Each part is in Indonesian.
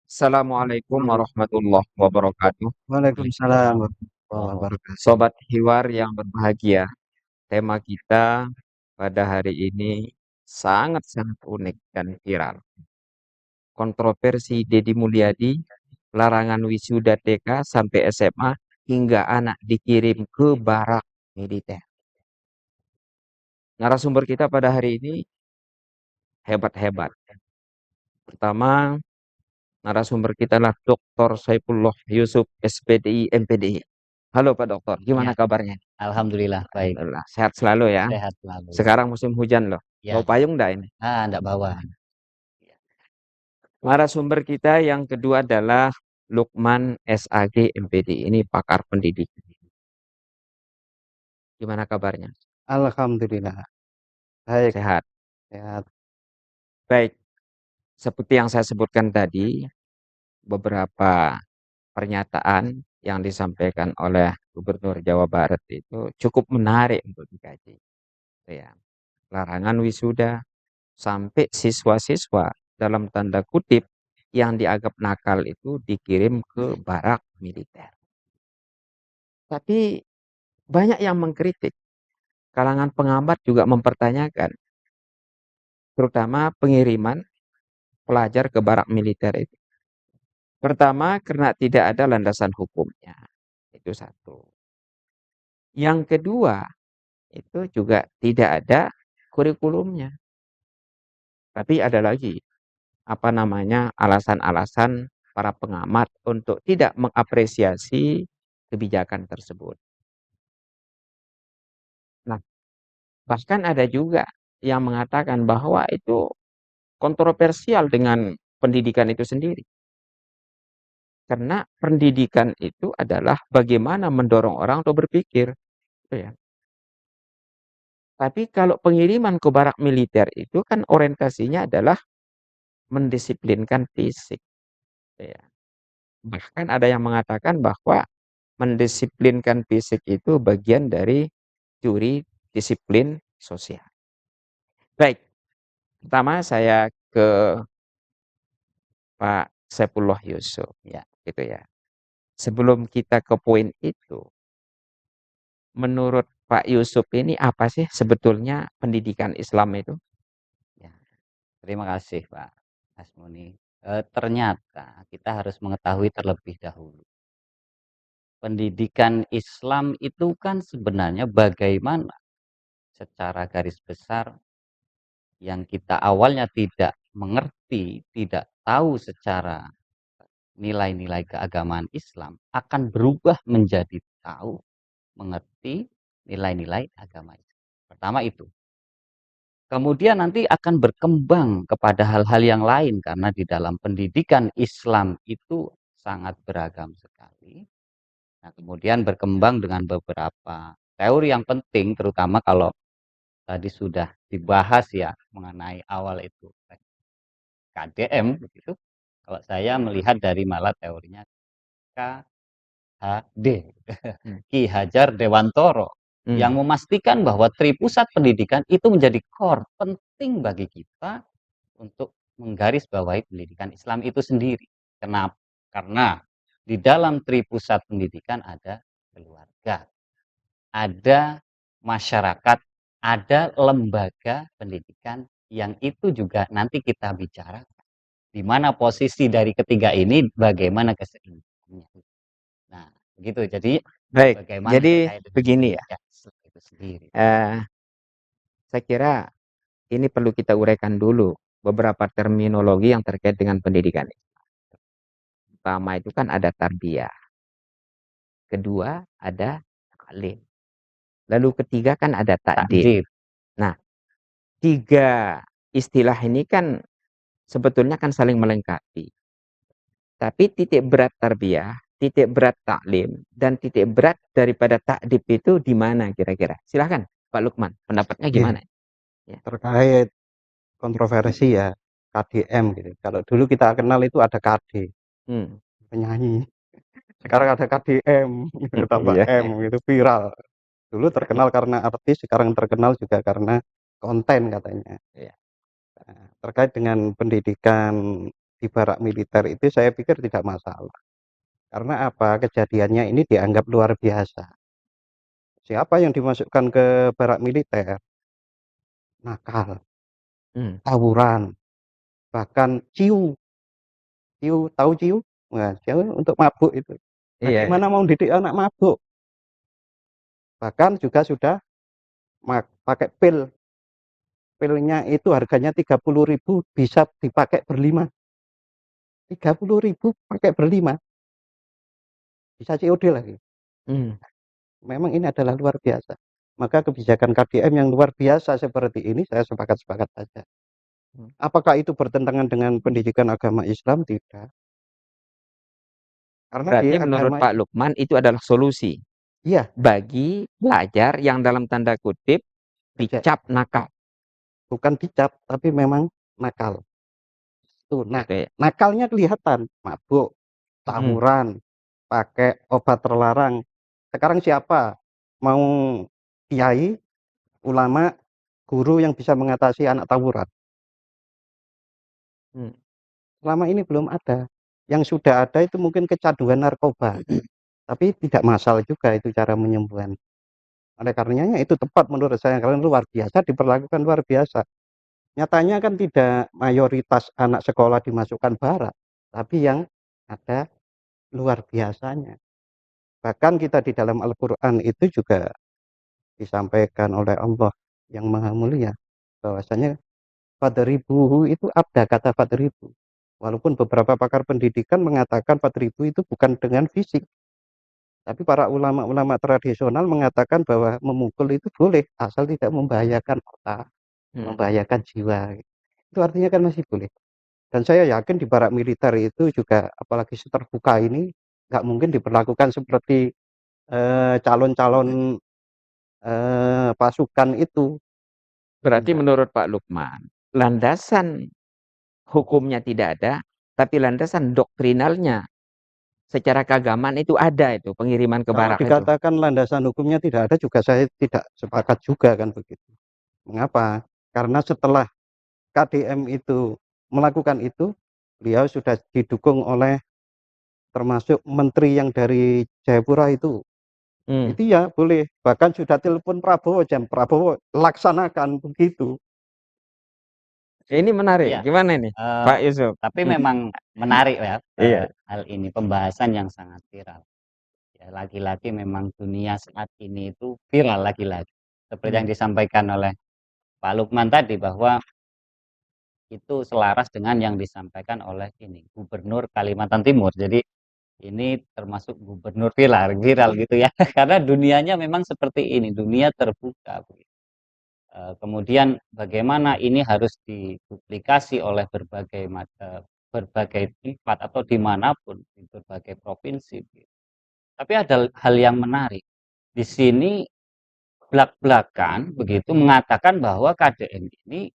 Assalamualaikum warahmatullahi wabarakatuh. Waalaikumsalam warahmatullahi wabarakatuh. Sobat Hiwar yang berbahagia, tema kita pada hari ini sangat-sangat unik dan viral. Kontroversi Deddy Mulyadi, larangan wisuda TK sampai SMA, hingga anak dikirim ke barak militer. Narasumber kita pada hari ini hebat-hebat. Pertama, narasumber kita adalah Dr. Saifullah Yusuf, SPDI, MPDI. Halo Pak Dokter, Ya, gimana kabarnya? alhamdulillah baik, Alhamdulillah, sehat selalu ya. sehat selalu. Sekarang musim hujan loh. Ya, Bawa payung enggak ini? enggak bawa. Narasumber kita yang kedua adalah Lukman SAG MPD. Ini pakar pendidikan. Gimana kabarnya? Alhamdulillah baik, Sehat. sehat. Baik, seperti yang saya sebutkan tadi, beberapa pernyataan yang disampaikan oleh Gubernur Jawa Barat itu cukup menarik untuk dikaji. Ya, larangan wisuda sampai siswa-siswa dalam tanda kutip yang dianggap nakal itu dikirim ke barak militer. Tapi banyak yang mengkritik. Kalangan pengamat juga mempertanyakan, terutama pengiriman pelajar ke barak militer itu. Pertama, karena tidak ada landasan hukumnya. Itu satu. Yang kedua, itu juga tidak ada kurikulumnya. Tapi ada lagi, apa namanya, alasan-alasan para pengamat untuk tidak mengapresiasi kebijakan tersebut. Nah, bahkan ada juga yang mengatakan bahwa itu kontroversial dengan pendidikan itu sendiri. Karena pendidikan itu adalah bagaimana mendorong orang untuk berpikir. Gitu ya. Tapi kalau pengiriman ke barak militer itu kan orientasinya adalah mendisiplinkan fisik. Gitu ya. Bahkan ada yang mengatakan bahwa mendisiplinkan fisik itu bagian dari teori disiplin sosial. Baik, pertama saya ke Pak Saifullah Yusuf, ya, gitu ya. Sebelum kita ke poin itu, menurut Pak Yusuf ini apa sih sebetulnya pendidikan Islam itu? Ya, terima kasih Pak Asmuni. Ternyata kita harus mengetahui terlebih dahulu. Pendidikan Islam itu kan sebenarnya bagaimana secara garis besar yang kita awalnya tidak mengerti, tidak tahu secara nilai-nilai keagamaan Islam akan berubah menjadi tahu, mengerti nilai-nilai agama Islam. Pertama itu. Kemudian nanti akan berkembang kepada hal-hal yang lain karena di dalam pendidikan Islam itu sangat beragam sekali. Nah, kemudian berkembang dengan beberapa teori yang penting terutama kalau tadi sudah dibahas ya mengenai awal itu KDM begitu. Kalau saya melihat dari malah teorinya KHD, Hmm. Ki Hajar Dewantoro, yang Hmm. memastikan bahwa tripusat pendidikan itu menjadi core penting bagi kita untuk menggarisbawahi pendidikan Islam itu sendiri. Kenapa? Karena di dalam tripusat pendidikan ada keluarga, ada masyarakat, ada lembaga pendidikan yang itu juga nanti kita bicara di mana posisi dari ketiga ini bagaimana keseimbangannya. Nah, begitu. Jadi Baik, bagaimana jadi terkait dengan begini ya. pendidikan Islam itu sendiri. Eh, saya kira ini perlu kita uraikan dulu beberapa terminologi yang terkait dengan pendidikan. Pertama itu kan ada tarbiyah, kedua ada taklim, lalu ketiga kan ada takdib. Takdir. Nah, tiga istilah ini kan sebetulnya kan saling melengkapi. Tapi titik berat tarbiyah, titik berat taklim, dan titik berat daripada takdib itu di mana kira-kira? Silahkan Pak Lukman, pendapatnya Iya, gimana? Ya. terkait kontroversi ya KDM gitu. Kalau dulu kita kenal itu ada KD, Hmm. penyanyi. Sekarang ada KDM, gitu, tambah Iya. M gitu viral. Dulu terkenal karena artis, sekarang terkenal juga karena konten katanya. Iya. Nah, terkait dengan pendidikan di barak militer itu saya pikir tidak masalah. Karena apa? Kejadiannya ini dianggap luar biasa. Siapa yang dimasukkan ke barak militer? Nakal, Hmm. tawuran, bahkan ciu. Ciu, tahu ciu? Nah, ciu untuk mabuk itu. Nah, Iya, iya. gimana mau didik anak mabuk? Bahkan juga sudah pakai pil. Pilnya itu harganya 30.000 bisa dipakai berlima. 30.000 pakai berlima. Bisa COD lagi. Hmm. Memang ini adalah luar biasa. Maka kebijakan KDM yang luar biasa seperti ini saya sepakat-sepakat saja. Hmm. Apakah itu bertentangan dengan pendidikan agama Islam? Tidak. Karena di Berarti menurut agama Pak Lukman itu adalah solusi iya, bagi pelajar yang dalam tanda kutip dicap nakal. bukan dicap tapi memang nakal. Tuh, nah, Gitu ya. nakalnya kelihatan, mabuk, Hmm. tawuran, pakai obat terlarang. Sekarang siapa mau kiai, ulama, guru yang bisa mengatasi anak tawuran? Hmm. Selama ini belum ada. Yang sudah ada itu mungkin kecanduan narkoba, tapi tidak masalah juga itu cara menyembuhkan. Oleh karenanya itu tepat menurut saya karena luar biasa diperlakukan luar biasa. Nyatanya kan tidak mayoritas anak sekolah dimasukkan barak, tapi yang ada luar biasanya. Bahkan kita di dalam Al-Quran itu juga disampaikan oleh Allah yang Maha Mulia bahwasanya fadribuhu itu ada kata fadribu. Walaupun beberapa pakar pendidikan mengatakan fadribu itu bukan dengan fisik, tapi para ulama-ulama tradisional mengatakan bahwa memukul itu boleh asal tidak membahayakan otak, Hmm. membahayakan jiwa. Itu artinya kan masih boleh. Dan saya yakin di barak militer itu juga apalagi terbuka ini nggak mungkin diperlakukan seperti calon-calon pasukan itu. Berarti Tidak. menurut Pak Lukman, landasan hukumnya tidak ada, tapi landasan doktrinalnya secara keagamaan itu ada itu pengiriman ke Kalau barak itu. dikatakan landasan hukumnya tidak ada juga saya tidak sepakat juga kan begitu. Mengapa? Karena setelah KDM itu melakukan itu, beliau sudah didukung oleh termasuk menteri yang dari Jayapura itu. Hmm. Itu ya boleh. Bahkan sudah telepon Prabowo, jam Prabowo laksanakan begitu. Ini menarik. Iya, Gimana ini, eee, Pak Yusuf? tapi Hmm. memang menarik ya, Iya. hal ini, pembahasan yang sangat viral. Ya, lagi-lagi memang dunia saat ini itu viral lagi-lagi. Seperti Hmm. yang disampaikan oleh Pak Lukman tadi bahwa itu selaras dengan yang disampaikan oleh ini, Gubernur Kalimantan Timur. Jadi ini termasuk gubernur viral viral gitu ya, karena dunianya memang seperti ini, dunia terbuka. Kemudian bagaimana ini harus diduplikasi oleh berbagai tempat atau dimanapun di berbagai provinsi gitu. Tapi ada hal yang menarik, di sini blak-blakan begitu mengatakan bahwa KDM ini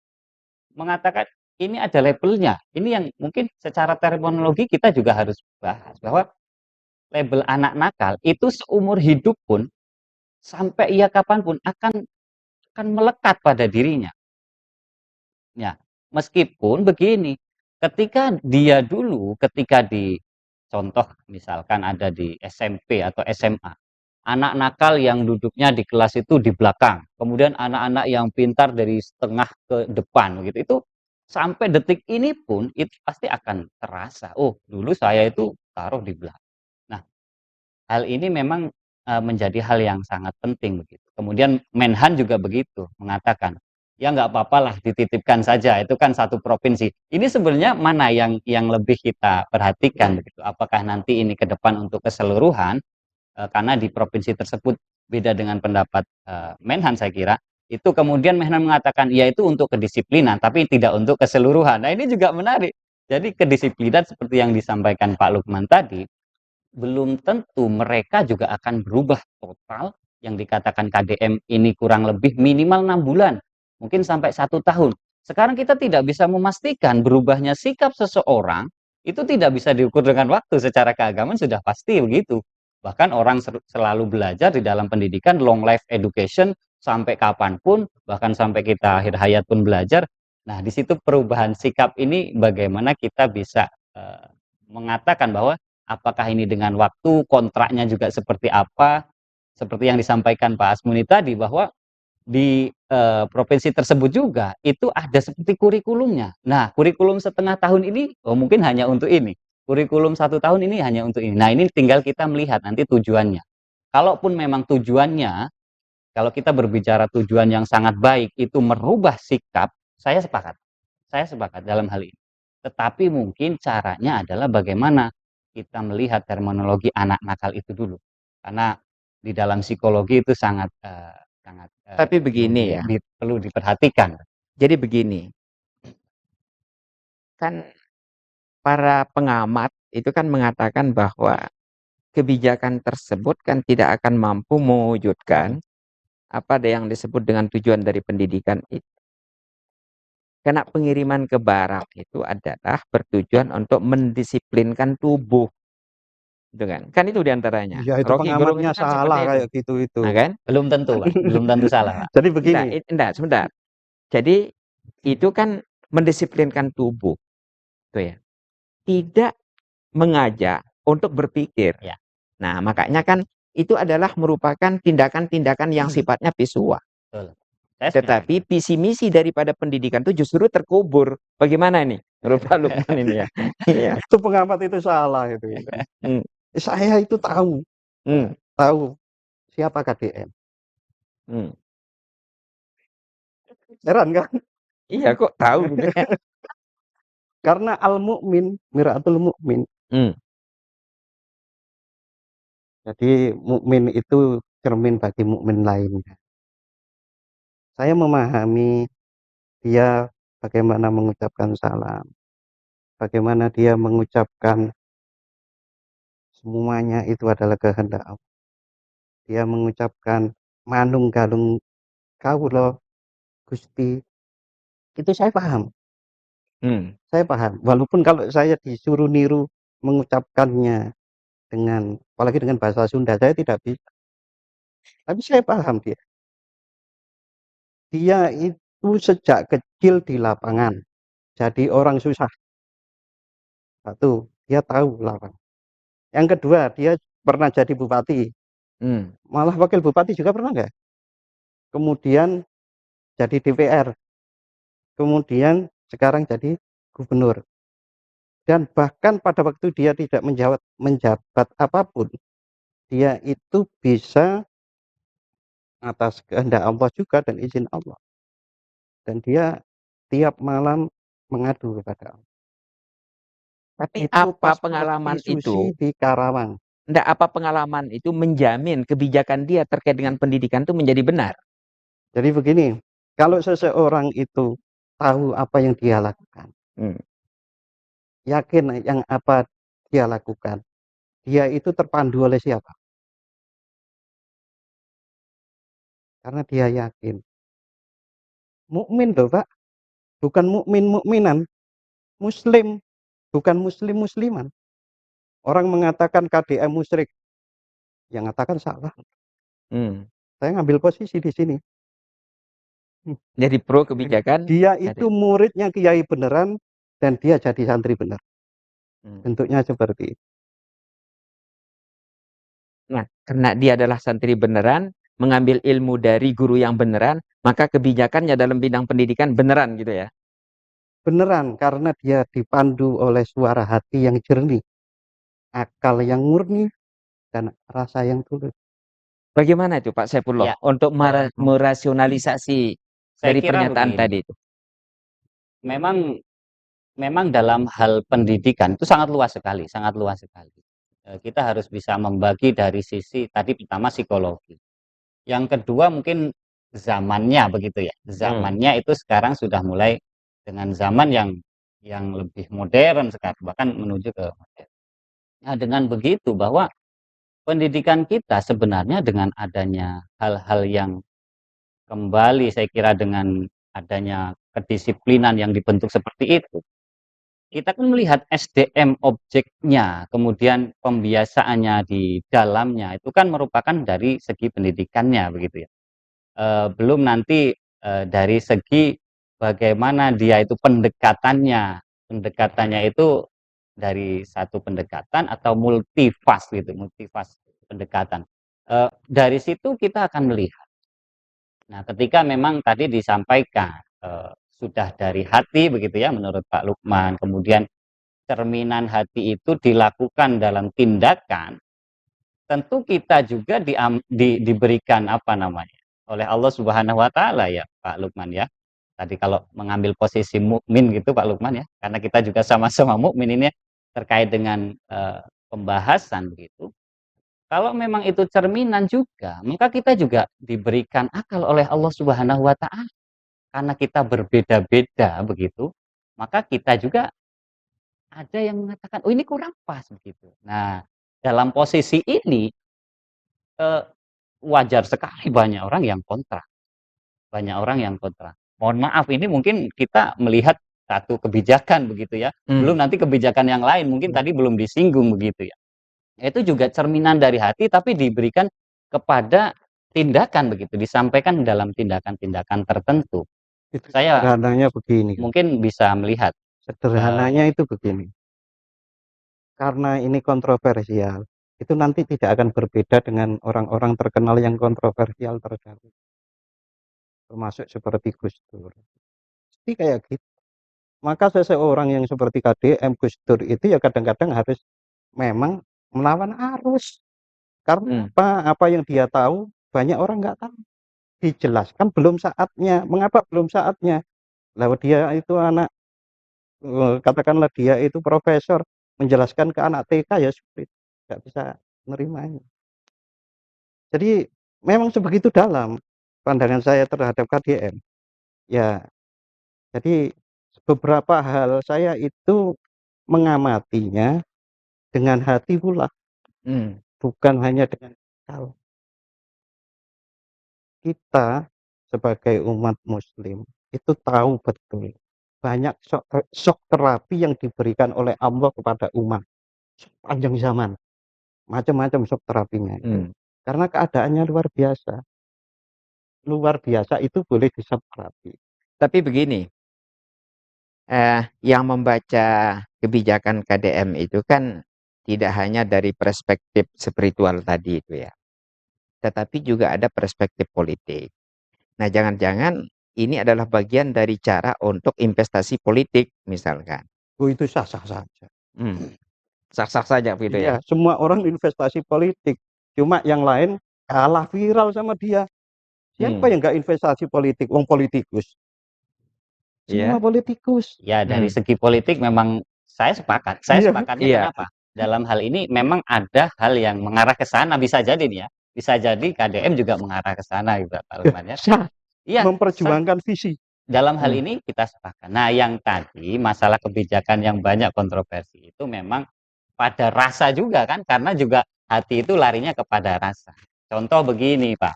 mengatakan ini ada labelnya. Ini yang mungkin secara terminologi kita juga harus bahas bahwa label anak nakal itu seumur hidup pun sampai ia kapanpun akan melekat pada dirinya. Ya, meskipun begini, ketika dia dulu, ketika di contoh misalkan ada di SMP atau SMA, anak nakal yang duduknya di kelas itu di belakang, kemudian anak-anak yang pintar dari setengah ke depan gitu, itu sampai detik ini pun itu pasti akan terasa, oh dulu saya itu taruh di belakang. Nah, hal ini memang, menjadi hal yang sangat penting begitu. Kemudian Menhan juga begitu, mengatakan, "Ya nggak papalah dititipkan saja, itu kan satu provinsi." Ini sebenarnya mana yang lebih kita perhatikan begitu, apakah nanti ini ke depan untuk keseluruhan, karena di provinsi tersebut beda dengan pendapat, Menhan saya kira, itu kemudian Menhan mengatakan, "Ya itu untuk kedisiplinan, tapi tidak untuk keseluruhan." Nah ini juga menarik. Jadi kedisiplinan seperti yang disampaikan Pak Lukman tadi, belum tentu mereka juga akan berubah total, yang dikatakan KDM ini kurang lebih minimal 6 bulan, mungkin sampai 1 tahun. Sekarang kita tidak bisa memastikan berubahnya sikap seseorang, itu tidak bisa diukur dengan waktu, secara keagamaan sudah pasti begitu. Bahkan orang selalu belajar di dalam pendidikan long life education, sampai kapanpun, bahkan sampai kita akhir hayat pun belajar, Nah, di situ perubahan sikap ini bagaimana kita bisa, mengatakan bahwa apakah ini dengan waktu, kontraknya juga seperti apa, seperti yang disampaikan Pak Asmuni tadi bahwa di, provinsi tersebut juga itu ada seperti kurikulumnya. Nah, kurikulum setengah tahun ini, oh mungkin hanya untuk ini, kurikulum 1 tahun ini hanya untuk ini. Nah, ini tinggal kita melihat nanti tujuannya. Kalaupun memang tujuannya, kalau kita berbicara tujuan yang sangat baik itu merubah sikap, saya sepakat. Saya sepakat dalam hal ini. Tetapi mungkin caranya adalah bagaimana kita melihat terminologi anak nakal itu dulu. Karena di dalam psikologi itu sangat, sangat, Tapi begini ya, perlu diperhatikan. jadi begini, kan para pengamat itu kan mengatakan bahwa kebijakan tersebut kan tidak akan mampu mewujudkan apa ada yang disebut dengan tujuan dari pendidikan itu. Karena pengiriman ke barak itu adalah bertujuan untuk mendisiplinkan tubuh, gitu kan? Kan itu diantaranya. Iya, itu Rocky Gerung pengamatnya itu kan salah seperti itu, kayak gitu itu. nah kan? Belum tentu, Pak, belum tentu salah, Pak. Jadi Enggak, begini, enggak, sebentar. Jadi itu kan mendisiplinkan tubuh, tuh ya. Tidak mengajak untuk berpikir. Ya, Nah, makanya kan itu adalah merupakan tindakan-tindakan yang sifatnya visual. betul. Saya setuju. Tetapi visi misi daripada pendidikan itu justru terkubur. Bagaimana ini? Menurut Pak Lukman ini ya. Iya. itu pengamat itu salah itu. Hmm, Saya itu tahu, hmm, tahu siapa KDM. hmm. Heran kan? Iya kok tahu gitu ya. Karena al-mu'min, mir'atul mu'min. Hmm, Jadi mukmin itu cermin bagi mukmin lainnya. Saya memahami dia bagaimana mengucapkan salam, bagaimana dia mengucapkan semuanya itu adalah kehendak Allah. Dia mengucapkan manung galung kawula Gusti, itu saya paham. hmm. Saya paham. Walaupun kalau saya disuruh niru mengucapkannya dengan apalagi dengan bahasa Sunda saya tidak bisa. Tapi saya paham dia. Dia itu sejak kecil di lapangan. Jadi orang susah. Satu, dia tahu lapangan. Yang kedua, dia pernah jadi bupati. Hmm. Malah wakil bupati juga pernah nggak? Kemudian jadi DPR. Kemudian sekarang jadi gubernur. Dan bahkan pada waktu dia tidak menjabat apapun, dia itu bisa atas kehendak Allah juga dan izin Allah. Dan dia tiap malam mengadu kepada Allah. Tapi Itu apa pas pengalaman Susi itu? di Karawang. Enggak, apa pengalaman itu menjamin kebijakan dia terkait dengan pendidikan itu menjadi benar? Jadi begini, kalau seseorang itu tahu apa yang dia lakukan, Hmm. yakin yang apa dia lakukan, dia itu terpandu oleh siapa? Karena dia yakin. Mukmin loh, Pak. Bukan mukmin mukminan, muslim, bukan muslim musliman. Orang mengatakan KDM musyrik, yang mengatakan salah. Hmm. Saya ngambil posisi di sini. Jadi pro kebijakan. Dia itu muridnya kiai beneran dan dia jadi santri bener. Hmm. Bentuknya seperti itu. Nah, karena dia adalah santri beneran, mengambil ilmu dari guru yang beneran, maka kebijakannya dalam bidang pendidikan beneran gitu ya. Beneran karena dia dipandu oleh suara hati yang jernih, akal yang murni, dan rasa yang tulus. Bagaimana itu Pak Saifullah Ya, untuk merasionalisasi saya dari kira pernyataan begini, tadi itu? memang memang dalam hal pendidikan itu sangat luas sekali, sangat luas sekali. Kita harus bisa membagi dari sisi tadi pertama psikologi. Yang kedua mungkin zamannya begitu ya. Hmm. Zamannya itu sekarang sudah mulai dengan zaman yang lebih modern sekarang, bahkan menuju ke modern. Nah, dengan begitu bahwa pendidikan kita sebenarnya dengan adanya hal-hal yang kembali saya kira dengan adanya kedisiplinan yang dibentuk seperti itu, kita kan melihat SDM objeknya, kemudian pembiasaannya di dalamnya itu kan merupakan dari segi pendidikannya begitu ya. Belum nanti, dari segi bagaimana dia itu pendekatannya. Pendekatannya itu dari satu pendekatan atau multifas gitu, multifas pendekatan. Dari situ kita akan melihat. Nah, ketika memang tadi disampaikan, sudah dari hati begitu ya menurut Pak Lukman, kemudian cerminan hati itu dilakukan dalam tindakan, tentu kita juga diberikan apa namanya, oleh Allah Subhanahu wa taala ya Pak Lukman ya. Tadi kalau mengambil posisi mukmin gitu Pak Lukman ya, karena kita juga sama-sama mukmin ini ya, terkait dengan pembahasan begitu. Kalau memang itu cerminan juga, maka kita juga diberikan akal oleh Allah Subhanahu wa taala. Karena kita berbeda-beda begitu, maka kita juga ada yang mengatakan, "Oh ini kurang pas," begitu. Nah, dalam posisi ini, eee, wajar sekali banyak orang yang kontra, banyak orang yang kontra. Mohon maaf ini mungkin kita melihat satu kebijakan begitu ya, belum nanti kebijakan yang lain mungkin tadi belum disinggung begitu ya. Itu juga cerminan dari hati tapi diberikan kepada tindakan begitu, disampaikan dalam tindakan-tindakan tertentu. Itu Saya sederhananya begini, mungkin bisa melihat, sederhananya itu begini, karena ini kontroversial, itu nanti tidak akan berbeda dengan orang-orang terkenal yang kontroversial terdahulu, termasuk seperti Gus Dur. Pasti kayak gitu. Maka seseorang yang seperti KDM, Gus Dur itu ya kadang-kadang harus memang melawan arus. Karena apa? Apa yang dia tahu banyak orang nggak tahu. Dijelaskan belum saatnya. Mengapa belum saatnya? Lalu dia itu anak, katakanlah dia itu profesor, menjelaskan ke anak TK ya sulit, nggak bisa menerimanya. Jadi memang sebegitu dalam pandangan saya terhadap KDM. Ya, jadi beberapa hal saya itu mengamatinya dengan hati pula, bukan hanya dengan akal. Kita sebagai umat muslim itu tahu betul banyak shock terapi yang diberikan oleh Allah kepada umat sepanjang zaman, macam-macam shock terapinya itu. Karena keadaannya luar biasa itu boleh di-shock terapi. Tapi begini, yang membaca kebijakan KDM itu kan tidak hanya dari perspektif spiritual tadi itu ya, tetapi juga ada perspektif politik. Nah, jangan-jangan ini adalah bagian dari cara untuk investasi politik misalkan. Oh, itu sah-sah saja. Sah-sah saja gitu ya. Iya, semua orang investasi politik. Cuma yang lain kalah viral sama dia. Siapa yang nggak investasi politik? Wong politikus. Semua Iya. politikus. ya dari segi politik memang saya sepakat. Saya Iya. sepakatnya Iya. kenapa? Dalam hal ini memang ada hal yang mengarah ke sana, bisa jadi nih ya. Bisa jadi KDM juga mengarah ke sana gitu Pak Lukman ya. Sah. Iya, Memperjuangkan visi. dalam hal ini kita sepakat. Nah, yang tadi masalah kebijakan yang banyak kontroversi itu memang pada rasa juga kan, karena juga hati itu larinya kepada rasa. Contoh begini, Pak.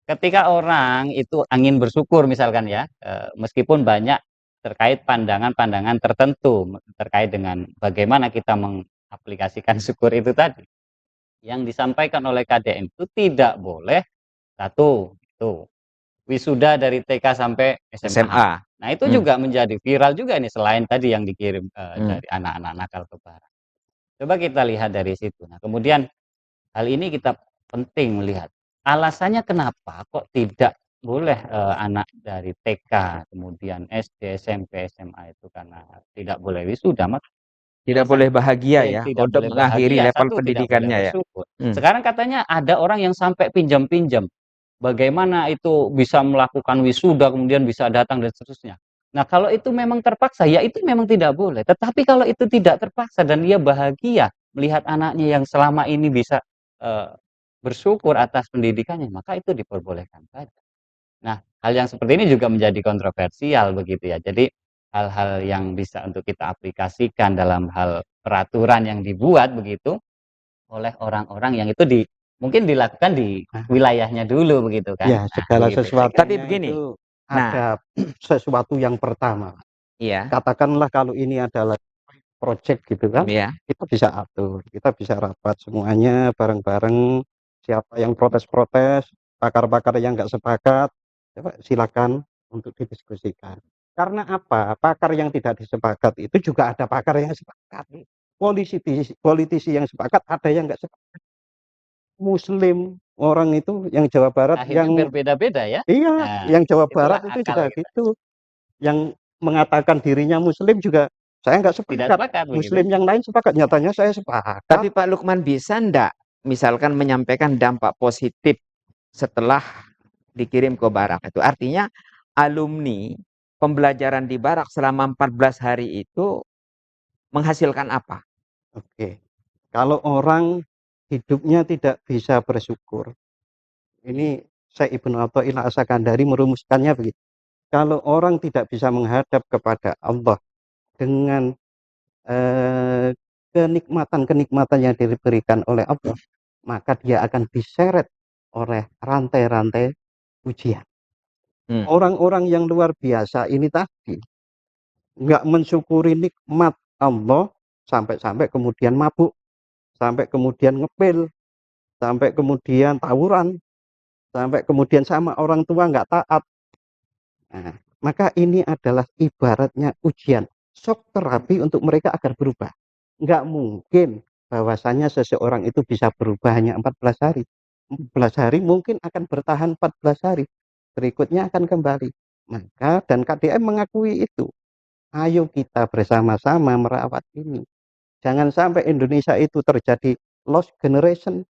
Ketika orang itu ingin bersyukur misalkan ya, meskipun banyak terkait pandangan-pandangan tertentu terkait dengan bagaimana kita mengaplikasikan syukur itu tadi. Yang disampaikan oleh KDM itu tidak boleh satu itu wisuda dari TK sampai SMA. SMA. Nah, itu juga menjadi viral juga nih selain tadi yang dikirim dari anak-anak nakal ke barat. Coba kita lihat dari situ. Nah, kemudian hal ini kita penting melihat alasannya kenapa kok tidak boleh anak dari TK, kemudian SD, SMP, SMA itu karena tidak boleh wisuda, Tidak boleh bahagia ya tidak untuk boleh mengakhiri bahagia, level satu tidak boleh pendidikannya ya. bersyukur. Sekarang katanya ada orang yang sampai pinjam-pinjam. Bagaimana itu bisa melakukan wisuda, kemudian bisa datang dan seterusnya. Nah, kalau itu memang terpaksa, ya itu memang tidak boleh. Tetapi kalau itu tidak terpaksa dan dia bahagia melihat anaknya yang selama ini bisa bersyukur atas pendidikannya, maka itu diperbolehkan saja. Nah, hal yang seperti ini juga menjadi kontroversial begitu ya. Jadi hal-hal yang bisa untuk kita aplikasikan dalam hal peraturan yang dibuat begitu oleh orang-orang yang itu mungkin dilakukan di wilayahnya dulu begitu kan. Ya, segala Begitu. sesuatu Tapi begini. itu ada sesuatu yang pertama. Iya. Katakanlah kalau ini adalah project gitu kan, Iya. kita bisa atur, kita bisa rapat semuanya bareng-bareng. Siapa yang protes-protes, pakar-pakar yang nggak sepakat, coba silakan untuk didiskusikan. Karena apa? Pakar yang tidak disepakat itu juga ada pakar yang sepakat. Politisi yang sepakat, ada yang nggak sepakat. Muslim orang itu yang Jawa Barat Akhirnya yang berbeda-beda ya. iya, Nah, yang Jawa itulah Barat itu akal juga kita. gitu. Yang mengatakan dirinya Muslim juga saya nggak Tidak sepakat. sepakat begitu. Muslim yang lain sepakat, nyatanya saya sepakat. Tapi Pak Lukman bisa ndak misalkan menyampaikan dampak positif setelah dikirim ke Barak itu? Artinya alumni pembelajaran di Barak selama 14 hari itu menghasilkan apa? Oke. Kalau orang hidupnya tidak bisa bersyukur, ini Syekh Ibnu Athaillah As-Sakandari merumuskannya begitu. Kalau orang tidak bisa menghadap kepada Allah dengan kenikmatan-kenikmatan yang diberikan oleh Allah, maka dia akan diseret oleh rantai-rantai ujian. Orang-orang yang luar biasa ini tadi nggak mensyukuri nikmat Allah sampai-sampai kemudian mabuk, sampai kemudian ngepil, sampai kemudian tawuran, sampai kemudian sama orang tua nggak taat. Nah, maka ini adalah ibaratnya ujian, shock terapi untuk mereka agar berubah. Nggak mungkin bahwasanya seseorang itu bisa berubah hanya 14 hari. 14 hari mungkin akan bertahan 14 hari. Berikutnya akan kembali. Maka dan KDM mengakui itu. Ayo kita bersama-sama merawat ini. Jangan sampai Indonesia itu terjadi lost generation.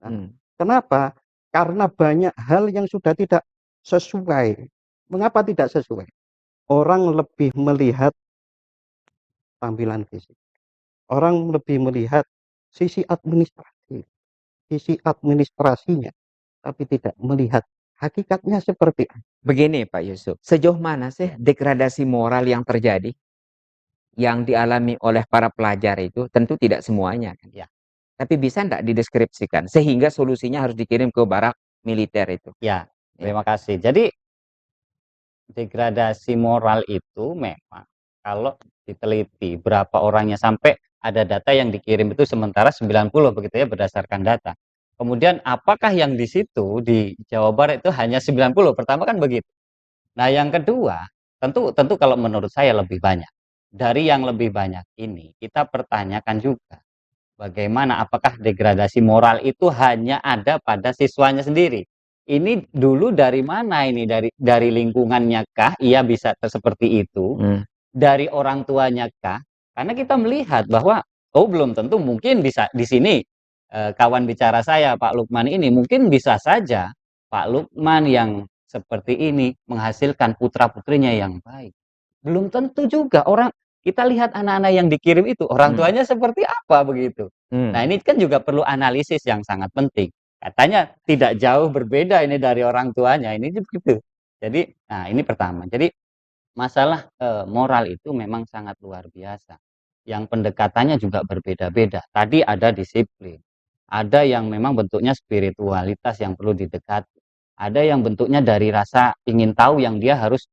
Nah, kenapa? Karena banyak hal yang sudah tidak sesuai. Mengapa tidak sesuai? Orang lebih melihat tampilan fisik. Orang lebih melihat sisi administrasinya, tapi tidak melihat hakikatnya seperti apa. Begini Pak Yusuf, sejauh mana sih degradasi moral yang terjadi, yang dialami oleh para pelajar itu? Tentu tidak semuanya kan. Ya. Tapi bisa enggak dideskripsikan sehingga solusinya harus dikirim ke barak militer itu? Ya, terima kasih. Jadi degradasi moral itu memang kalau diteliti berapa orangnya, sampai ada data yang dikirim itu sementara 90 begitu ya berdasarkan data. Kemudian apakah yang di situ di Jawa Barat itu hanya 90? Pertama kan begitu. Nah, yang kedua, tentu tentu kalau menurut saya lebih banyak. Dari yang lebih banyak ini kita pertanyakan juga bagaimana, apakah degradasi moral itu hanya ada pada siswanya sendiri? Ini dulu dari mana ini? Dari lingkungannya kah ia bisa seperti itu? Dari orang tuanya kah? Karena kita melihat bahwa oh belum tentu, mungkin bisa di sini kawan bicara saya Pak Lukman ini mungkin bisa saja Pak Lukman yang seperti ini menghasilkan putra-putrinya yang baik. Belum tentu juga orang, kita lihat anak-anak yang dikirim itu orang tuanya seperti apa begitu. Nah, ini kan juga perlu analisis yang sangat penting. Katanya tidak jauh berbeda ini dari orang tuanya, ini begitu. Jadi, nah ini pertama. Jadi masalah moral itu memang sangat luar biasa. Yang pendekatannya juga berbeda-beda. Tadi ada disiplin, ada yang memang bentuknya spiritualitas yang perlu didekati, ada yang bentuknya dari rasa ingin tahu yang dia harus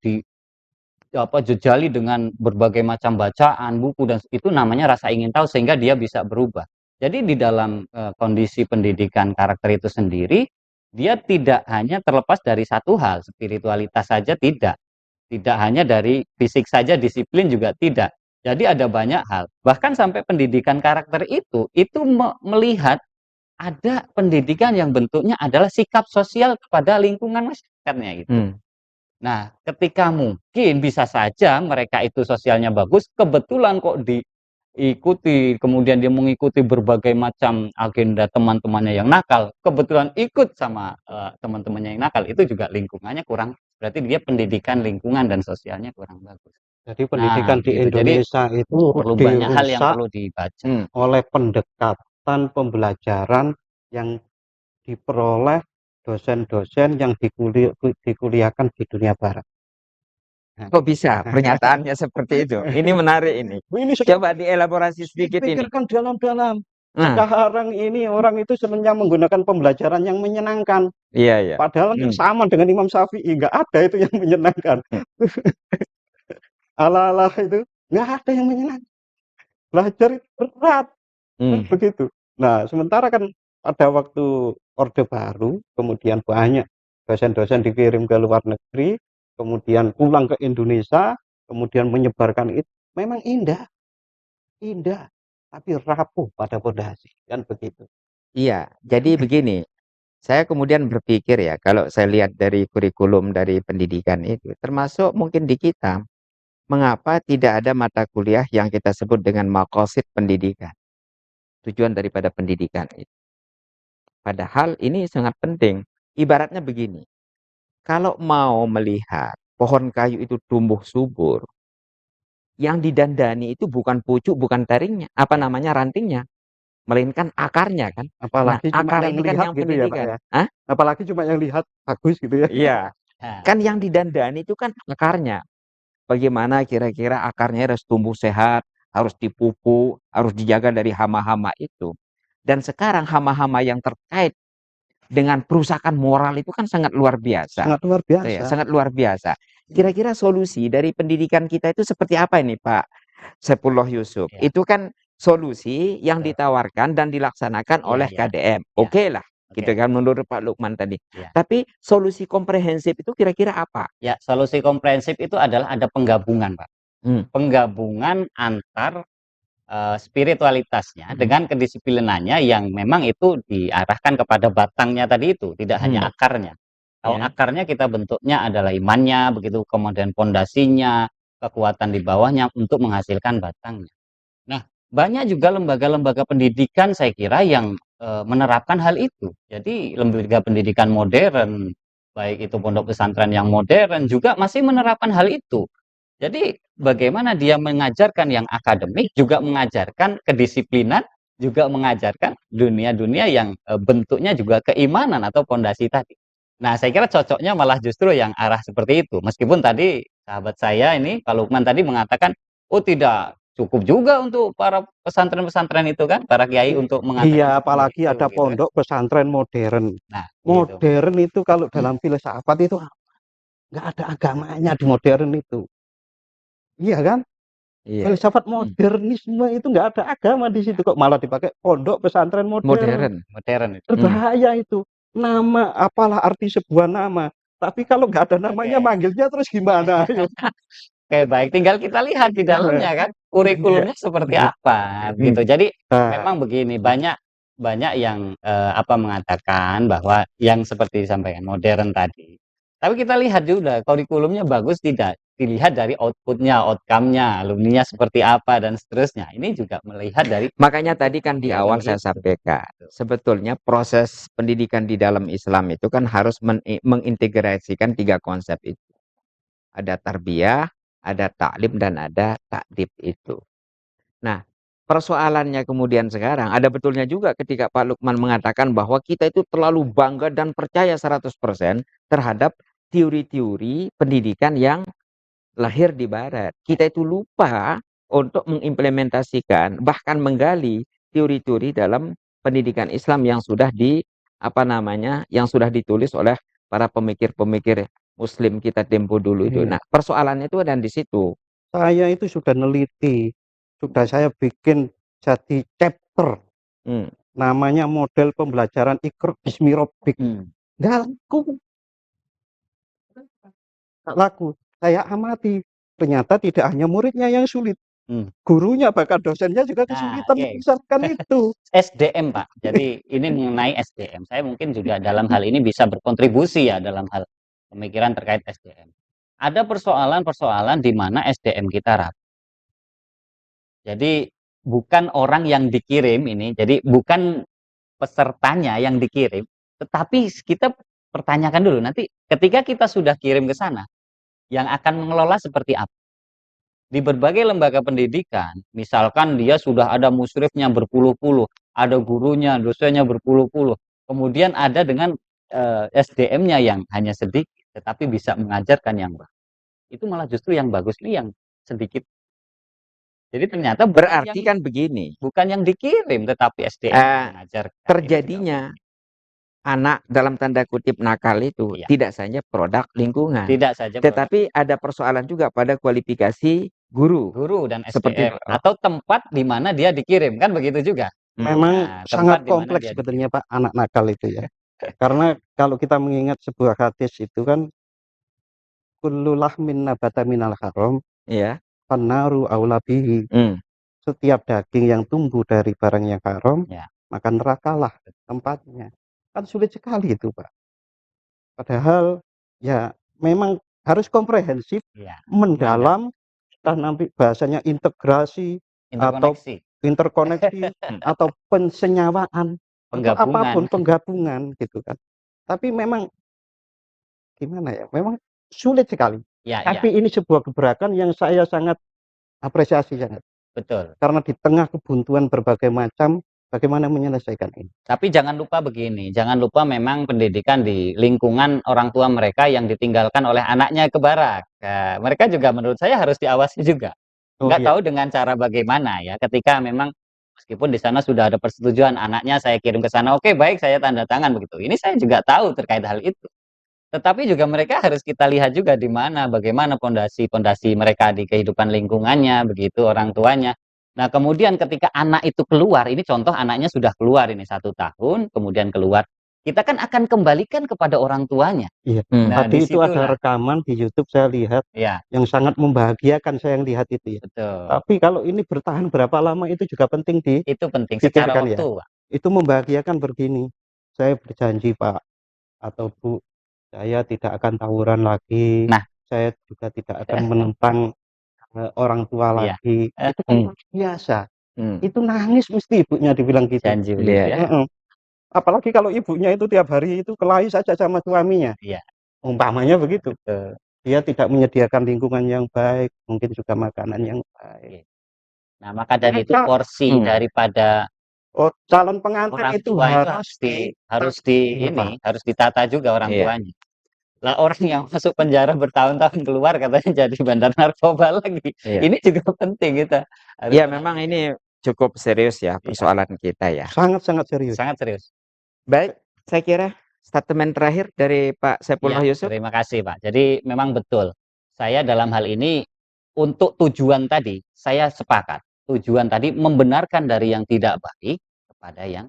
jejali dengan berbagai macam bacaan, buku, dan itu namanya rasa ingin tahu sehingga dia bisa berubah. Jadi di dalam kondisi pendidikan karakter itu sendiri, dia tidak hanya terlepas dari satu hal, spiritualitas saja tidak. Tidak hanya dari fisik saja, disiplin juga tidak. Jadi ada banyak hal. Bahkan sampai pendidikan karakter itu melihat ada pendidikan yang bentuknya adalah sikap sosial kepada lingkungan masyarakatnya itu. Nah, ketika mungkin bisa saja mereka itu sosialnya bagus, kebetulan kok diikuti, kemudian dia mengikuti berbagai macam agenda teman-temannya yang nakal, kebetulan ikut sama teman-temannya yang nakal, itu juga lingkungannya kurang, berarti dia pendidikan lingkungan dan sosialnya kurang bagus. Jadi pendidikan di Begitu. Jadi Indonesia itu perlu banyak hal yang dirusak perlu dibaca. oleh pendekatan pembelajaran yang diperoleh dosen-dosen yang dikuliahkan di dunia barat. Kok bisa pernyataannya seperti itu? Ini menarik ini. Ini Coba dielaborasi sedikit ini. dipikirkan dalam-dalam. Sekarang ini orang itu sebenarnya menggunakan pembelajaran yang menyenangkan. Iya, iya. Padahal sama dengan Imam Syafi'i, nggak ada itu yang menyenangkan. Ala-ala itu nggak ada yang menyenangkan. Belajar itu berat, begitu. Nah, sementara kan pada waktu Orde Baru, kemudian banyak dosen-dosen dikirim ke luar negeri, kemudian pulang ke Indonesia, kemudian menyebarkan itu, memang indah, indah, tapi rapuh pada pondasi, kan begitu. Iya, jadi begini, saya kemudian berpikir ya, kalau saya lihat dari kurikulum dari pendidikan itu, termasuk mungkin di kita, mengapa tidak ada mata kuliah yang kita sebut dengan maqasid pendidikan, tujuan daripada pendidikan itu. Padahal ini sangat penting. Ibaratnya begini, kalau mau melihat pohon kayu itu tumbuh subur, yang didandani itu bukan pucuk, bukan taringnya, apa Ya. namanya, rantingnya, melainkan akarnya kan. Nah, Apalagi cuma akar yang ini kan lihat yang gitu ya, Pak, pendidikan. ya. Hah? Apalagi cuma yang lihat bagus gitu ya. Iya, Nah, kan yang didandani itu kan akarnya. Bagaimana kira-kira akarnya harus tumbuh sehat, harus dipupuk, harus dijaga dari hama-hama itu. Dan sekarang hama-hama yang terkait dengan perusakan moral itu kan sangat luar biasa. Sangat luar Ya, biasa. sangat luar biasa. Kira-kira solusi dari pendidikan kita itu seperti apa ini, Pak Saifullah Yusuf? ya, Itu kan solusi yang betul. ditawarkan dan dilaksanakan Iya, oleh iya, KDM. iya. Oke lah, Oke. gitu kan menurut Pak Lukman tadi. Iya. Tapi solusi komprehensif itu kira-kira apa? Ya, solusi komprehensif itu adalah ada penggabungan, Pak. Hmm. Penggabungan antar spiritualitasnya Hmm. dengan kedisiplinannya yang memang itu diarahkan kepada batangnya tadi itu, tidak hanya akarnya. Kalau Ya. akarnya kita bentuknya adalah imannya, begitu, kemudian pondasinya, kekuatan di bawahnya untuk menghasilkan batangnya. Nah, banyak juga lembaga-lembaga pendidikan saya kira yang menerapkan hal itu. Jadi lembaga pendidikan modern, baik itu pondok pesantren yang modern juga masih menerapkan hal itu. Jadi bagaimana dia mengajarkan yang akademik, juga mengajarkan kedisiplinan, juga mengajarkan dunia-dunia yang bentuknya juga keimanan atau pondasi tadi. Nah, saya kira cocoknya malah justru yang arah seperti itu. Meskipun tadi sahabat saya ini, Pak Lukman tadi mengatakan, oh tidak cukup juga untuk para pesantren-pesantren itu kan, para kiai untuk mengatakan Iya, seperti apalagi itu, ada gitu kan. pondok pesantren modern. Nah, gitu. Modern itu kalau dalam filsafat itu nggak ada agamanya di modern itu. Iya kan? Iya. Filsafat modernisme itu nggak ada agama di situ kok malah dipakai pondok pesantren modern. Modern. Modern itu. Berbahaya itu. Nama apalah arti sebuah nama. Tapi kalau nggak ada namanya Oke. manggilnya terus gimana? Ayo. Oke, baik. Tinggal kita lihat di dalamnya kan, Iya. kurikulumnya seperti apa, Hmm. gitu. Jadi Nah, memang begini, banyak banyak yang apa mengatakan bahwa yang seperti disampaikan modern tadi. Tapi kita lihat juga kurikulumnya bagus tidak, dilihat dari outputnya, outcome-nya, alumninya seperti apa dan seterusnya. Ini juga melihat dari Makanya tadi kan di ya kan awal saya begitu. sampaikan, sebetulnya proses pendidikan di dalam Islam itu kan harus mengintegrasikan 3 konsep itu. Ada tarbiyah, ada taklim, dan ada ta'dib itu. Nah, persoalannya kemudian sekarang, ada betulnya juga ketika Pak Lukman mengatakan bahwa kita itu terlalu bangga dan percaya 100% terhadap teori-teori pendidikan yang lahir di barat. Kita itu lupa untuk mengimplementasikan, bahkan menggali teori-teori dalam pendidikan Islam yang sudah yang sudah ditulis oleh para pemikir-pemikir Muslim kita tempo dulu itu. iya. Nah, persoalannya itu ada di situ. Saya itu sudah neliti, sudah saya bikin jadi chapter, Hmm. namanya model pembelajaran Iqra Bismi Rabbik. Nggak laku, nggak laku. Saya amati, ternyata tidak hanya muridnya yang sulit, gurunya bahkan dosennya juga Nah, kesulitan oke. mengisahkan itu. SDM, Pak. Jadi ini mengenai SDM. Saya mungkin juga dalam hal ini bisa berkontribusi ya dalam hal pemikiran terkait SDM. Ada persoalan-persoalan di mana SDM kita rapuh. Jadi bukan orang yang dikirim ini, jadi bukan pesertanya yang dikirim, tetapi kita pertanyakan dulu nanti ketika kita sudah kirim ke sana, yang akan mengelola seperti apa? Di berbagai lembaga pendidikan, misalkan dia sudah ada musyrifnya berpuluh-puluh, ada gurunya, dosennya berpuluh-puluh, kemudian ada dengan SDM-nya yang hanya sedikit, tetapi bisa mengajarkan yang baik. Itu malah justru yang bagus ini yang sedikit. Jadi ternyata Berarti kan begini, bukan yang dikirim, tetapi SDM yang mengajarkan. terjadinya anak dalam tanda kutip nakal itu Iya, tidak saja produk lingkungan, tidak saja produk tetapi ada persoalan juga pada kualifikasi guru. guru dan Seperti SDM atau tempat di mana dia dikirim, kan begitu juga. Memang Nah, sangat tempat di mana kompleks dia dikirim. sebetulnya Pak, anak nakal itu ya. Karena kalau kita mengingat sebuah hadis itu kan kullu lahmin nabata minal haram Iya. fannaru aula bihi. Setiap daging yang tumbuh dari barang yang haram, Ya, maka nerakalah tempatnya. Kan sulit sekali itu, Pak. Padahal ya memang harus komprehensif, iya. mendalam, entah nanti bahasanya integrasi atau Interkoneksi, interkoneksi atau pensenyawaan atau penggabungan. apapun penggabungan gitu kan. Tapi memang gimana ya? Memang sulit sekali. Ya, ya, Tapi ini sebuah gebrakan yang saya sangat apresiasi sangat. betul. Karena di tengah kebuntuan berbagai macam, bagaimana menyelesaikan ini. Tapi jangan lupa begini, jangan lupa memang pendidikan di lingkungan orang tua mereka yang ditinggalkan oleh anaknya ke barak. Mereka juga menurut saya harus diawasi juga. Oh Nggak iya, tahu dengan cara bagaimana ya, ketika memang meskipun di sana sudah ada persetujuan anaknya saya kirim ke sana, oke baik saya tanda tangan begitu. Ini saya juga tahu terkait hal itu. Tetapi juga mereka harus kita lihat juga di mana, bagaimana pondasi-pondasi mereka di kehidupan lingkungannya, begitu orang tuanya. Nah, kemudian ketika anak itu keluar, ini contoh anaknya sudah keluar ini 1 tahun, kemudian keluar, kita kan akan kembalikan kepada orang tuanya. iya. Nah, Tadi itu ada disitulah, rekaman di YouTube saya lihat ya, yang sangat membahagiakan saya yang lihat itu ya. betul. Tapi kalau ini bertahan berapa lama itu juga penting Itu penting secara dipikirkan ya. waktu, Pak. Itu membahagiakan begini. Saya berjanji Pak atau Bu, saya tidak akan tawuran lagi. Nah, Saya juga tidak akan menentang orang tua iya, lagi. Itu kan luar biasa. Hmm. Itu nangis mesti ibunya dibilang gitu. janji begitu Iya. ya. Heeh. Apalagi kalau ibunya itu tiap hari itu kelahi saja sama suaminya. Iya, Umpamanya begitu. betul. Dia tidak menyediakan lingkungan yang baik, mungkin juga makanan yang baik. Oke. Nah, maka dari itu Maka porsi daripada calon pengantin orang itu tua itu harus iya, Pak. harus ditata juga orang Iya. tuanya. Lah orang yang masuk penjara bertahun-tahun keluar katanya jadi bandar narkoba lagi. Iya. Ini juga penting kita harus Ya memang perhatikan. ini cukup serius ya Iya, persoalan kita ya. Sangat-sangat serius. sangat serius. Baik, saya kira statement terakhir dari Pak Iya, Saifullah Yusuf. terima kasih, Pak. Jadi memang betul. Saya dalam hal ini untuk tujuan tadi saya sepakat. Tujuan tadi membenarkan dari yang tidak baik kepada yang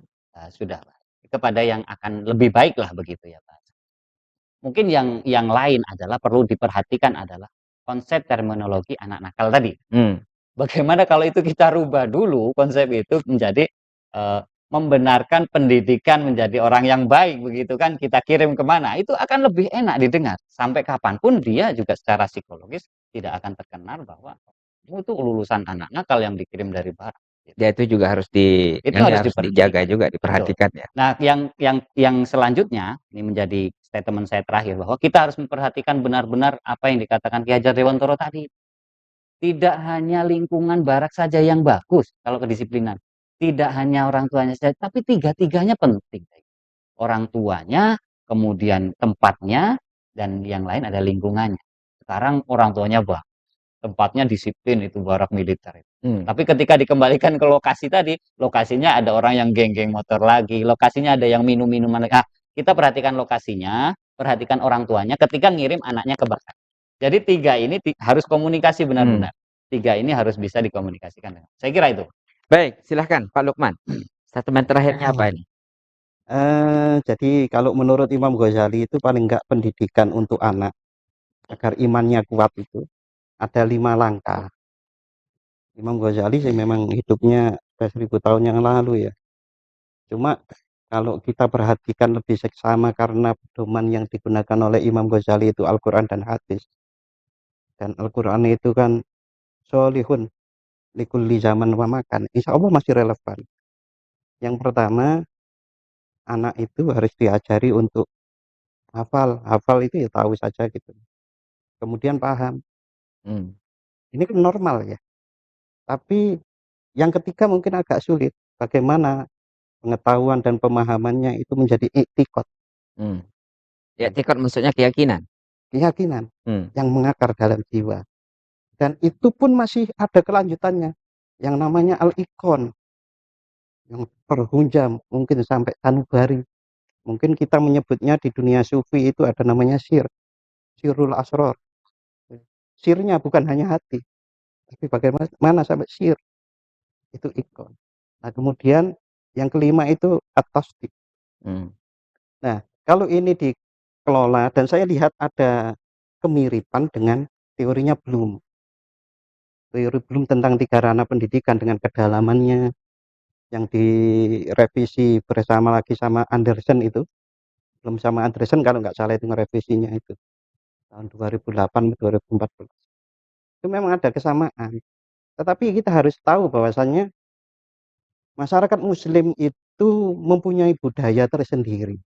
sudah baik, kepada yang akan lebih baik lah begitu ya, Pak. Mungkin yang lain adalah perlu diperhatikan adalah konsep terminologi anak nakal tadi. Bagaimana kalau itu kita rubah dulu konsep itu menjadi membenarkan pendidikan menjadi orang yang baik begitu kan kita kirim kemana itu akan lebih enak didengar sampai kapanpun dia juga secara psikologis tidak akan terkenal bahwa itu lulusan anak nakal yang dikirim dari barat. Ya itu juga harus Itu ini harus harus dijaga diperhatikan. juga, Betul. diperhatikan ya. Nah, yang selanjutnya ini menjadi statement saya terakhir bahwa kita harus memperhatikan benar-benar apa yang dikatakan Ki Hajar Dewantara tadi. Tidak hanya lingkungan barak saja yang bagus kalau kedisiplinan. Tidak hanya orang tuanya saja, tapi tiga-tiganya penting. Orang tuanya, kemudian tempatnya, dan yang lain ada lingkungannya. Sekarang orang tuanya bagus, tempatnya disiplin itu barak militer. Tapi ketika dikembalikan ke lokasi tadi, lokasinya ada orang yang geng-geng motor lagi, lokasinya ada yang minum-minuman lagi. Kita perhatikan lokasinya, perhatikan orang tuanya ketika ngirim anaknya ke barat. Jadi 3 ini harus komunikasi benar-benar. 3 ini harus bisa dikomunikasikan. Saya kira itu. Baik, silahkan Pak Lukman. Statement terakhirnya apa ini? Jadi kalau menurut Imam Ghazali itu paling enggak pendidikan untuk anak agar imannya kuat itu ada 5 langkah. Imam Ghazali sih memang hidupnya 1000 tahun yang lalu ya. Cuma kalau kita perhatikan lebih seksama karena pedoman yang digunakan oleh Imam Ghazali itu Al-Quran dan hadis. Dan Al-Quran itu kan solihun likulli zaman wa makan. Insya Allah masih relevan. Yang pertama, anak itu harus diajari untuk hafal. Hafal itu ya tahu saja gitu. Kemudian paham. Ini kan normal ya. Tapi yang ketiga mungkin agak sulit. Bagaimana pengetahuan dan pemahamannya itu menjadi iktikad. Iktikad maksudnya keyakinan. Keyakinan yang mengakar dalam jiwa. Dan itu pun masih ada kelanjutannya. Yang namanya al-ikon. Yang berhunjam mungkin sampai sanubari. Mungkin kita menyebutnya di dunia sufi itu ada namanya sirul asror. Sirnya bukan hanya hati, tapi bagaimana sampai sir itu ikon. Nah kemudian yang kelima itu at-tasdiq. Nah kalau ini dikelola dan saya lihat ada kemiripan dengan teorinya Bloom. Teori Bloom tentang 3 ranah pendidikan dengan kedalamannya yang direvisi bersama lagi sama Anderson itu. Bloom sama Anderson kalau nggak salah itu ngerevisinya itu tahun 2008 2014. Itu memang ada kesamaan. Tetapi kita harus tahu bahwasannya masyarakat muslim itu mempunyai budaya tersendiri.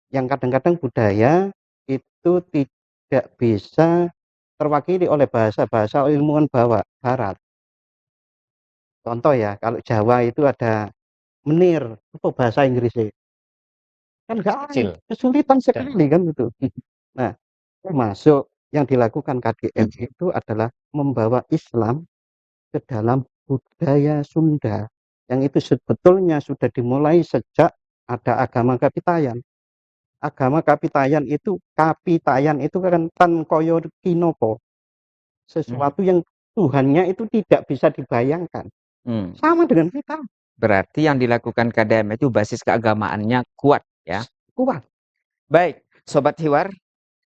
Yang kadang-kadang budaya itu tidak bisa terwakili oleh bahasa-bahasa ilmuwan barat. Contoh ya, kalau Jawa itu ada menir, apa bahasa Inggrisnya? Kan nggak Kecil. kesulitan sekali kan gitu. Nah, termasuk yang dilakukan KGM itu adalah membawa Islam ke dalam budaya Sunda yang itu sebetulnya sudah dimulai sejak ada agama Kapitayan. Agama Kapitayan itu kan tankoyo kinopo, sesuatu yang Tuhannya itu tidak bisa dibayangkan. Sama dengan kita. Berarti yang dilakukan KDM itu basis keagamaannya kuat ya. Kuat. Baik, Sobat Hiwar,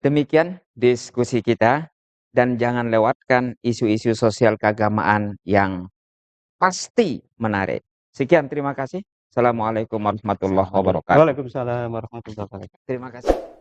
demikian diskusi kita dan jangan lewatkan isu-isu sosial keagamaan yang pasti menarik. Sekian, terima kasih. Assalamualaikum warahmatullahi wabarakatuh. Waalaikumsalam warahmatullahi wabarakatuh. Terima kasih.